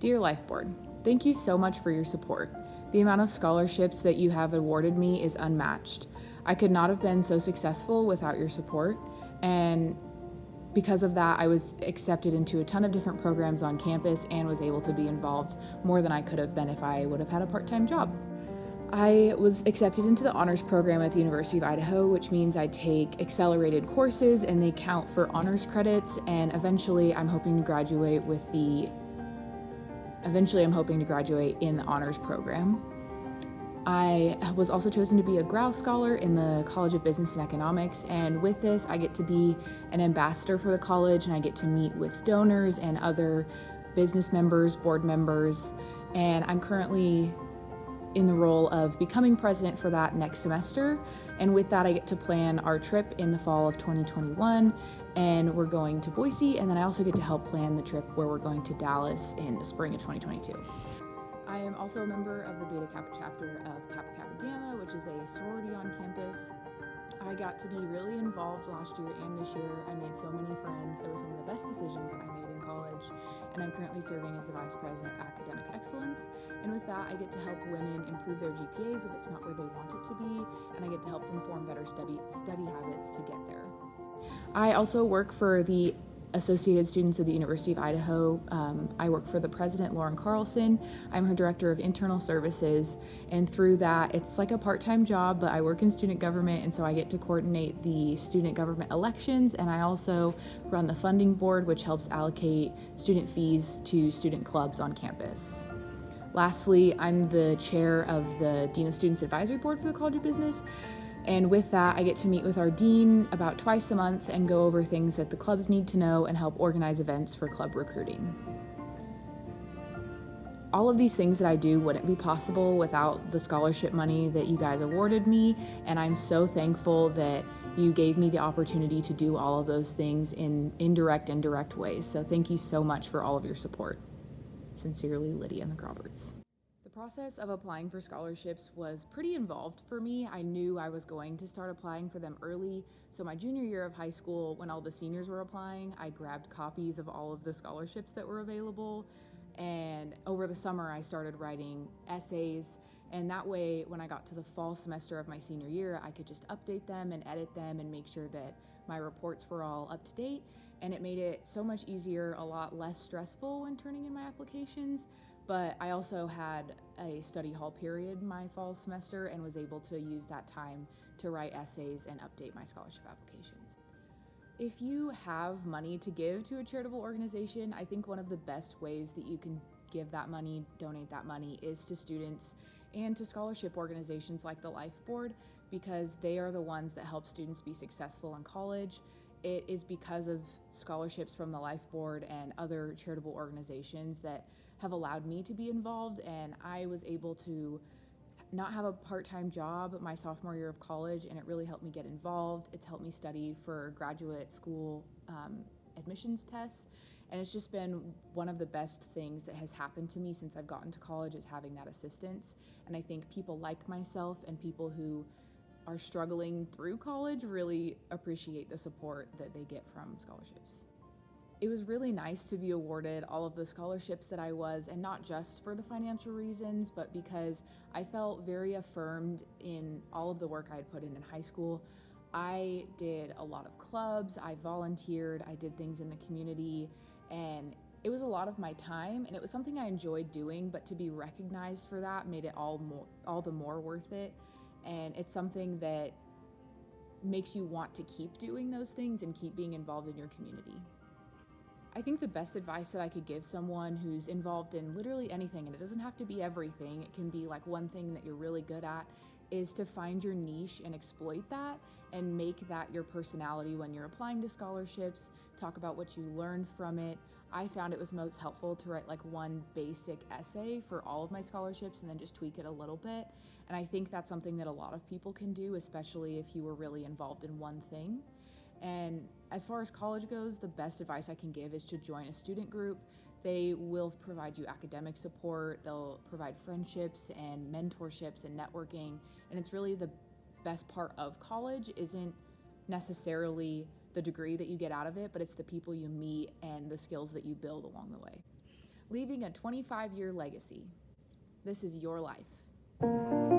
Dear Life Board, thank you so much for your support. The amount of scholarships that you have awarded me is unmatched. I could not have been so successful without your support, and because of that, I was accepted into a ton of different programs on campus and was able to be involved more than I could have been if I would have had a part-time job. I was accepted into the honors program at the University of Idaho, which means I take accelerated courses and they count for honors credits, and eventually I'm hoping to graduate in the honors program. I was also chosen to be a Grouse Scholar in the College of Business and Economics, and with this I get to be an ambassador for the college, and I get to meet with donors and other business members, board members, and I'm currently in the role of becoming president for that next semester. And with that, I get to plan our trip in the fall of 2021, and we're going to Boise, and then I also get to help plan the trip where we're going to Dallas in the spring of 2022. I am also a member of the Beta Kappa chapter of Kappa Kappa Gamma, which is a sorority on campus. I got to be really involved last year and this year. I made so many friends. It was one of the best decisions I made in college, and I'm currently serving as the Vice President of Academic Excellence. And with that, I get to help women improve their GPAs if it's not where they want it to be, and I get to help them form better study habits to get there. I also work for the Associated Students of the University of Idaho. I work for the president, Lauren Carlson. I'm her director of internal services, and through that, it's like a part-time job, but I work in student government, and so I get to coordinate the student government elections, and I also run the funding board, which helps allocate student fees to student clubs on campus. Lastly, I'm the chair of the Dean of Students Advisory Board for the College of Business. And with that, I get to meet with our dean about twice a month and go over things that the clubs need to know and help organize events for club recruiting. All of these things that I do wouldn't be possible without the scholarship money that you guys awarded me, and I'm so thankful that you gave me the opportunity to do all of those things in indirect and direct ways. So thank you so much for all of your support. Sincerely, Lydia McRoberts. The process of applying for scholarships was pretty involved for me. I knew I was going to start applying for them early, so my junior year of high school, when all the seniors were applying, I grabbed copies of all of the scholarships that were available, and over the summer I started writing essays, and that way when I got to the fall semester of my senior year, I could just update them and edit them and make sure that my reports were all up to date, and it made it so much easier, a lot less stressful when turning in my applications. But I also had a study hall period my fall semester and was able to use that time to write essays and update my scholarship applications. If you have money to give to a charitable organization, I think one of the best ways that you can give that money, donate that money, is to students and to scholarship organizations like the Life Board, because they are the ones that help students be successful in college. It is because of scholarships from the Life Board and other charitable organizations that have allowed me to be involved, and I was able to not have a part-time job my sophomore year of college, and it really helped me get involved. It's helped me study for graduate school admissions tests, and it's just been one of the best things that has happened to me since I've gotten to college, is having that assistance. And I think people like myself and people who are struggling through college really appreciate the support that they get from scholarships. It was really nice to be awarded all of the scholarships that I was, and not just for the financial reasons, but because I felt very affirmed in all of the work I had put in high school. I did a lot of clubs, I volunteered, I did things in the community, and it was a lot of my time, and it was something I enjoyed doing, but to be recognized for that made it all the more worth it. And it's something that makes you want to keep doing those things and keep being involved in your community. I think the best advice that I could give someone who's involved in literally anything, and it doesn't have to be everything, it can be like one thing that you're really good at, is to find your niche and exploit that and make that your personality when you're applying to scholarships. Talk about what you learned from it. I found it was most helpful to write like one basic essay for all of my scholarships and then just tweak it a little bit. And I think that's something that a lot of people can do, especially if you were really involved in one thing. And as far as college goes, the best advice I can give is to join a student group. They will provide you academic support, they'll provide friendships and mentorships and networking, and it's really the best part of college isn't necessarily the degree that you get out of it, but it's the people you meet and the skills that you build along the way. leaving a 25-year legacy. This is your life.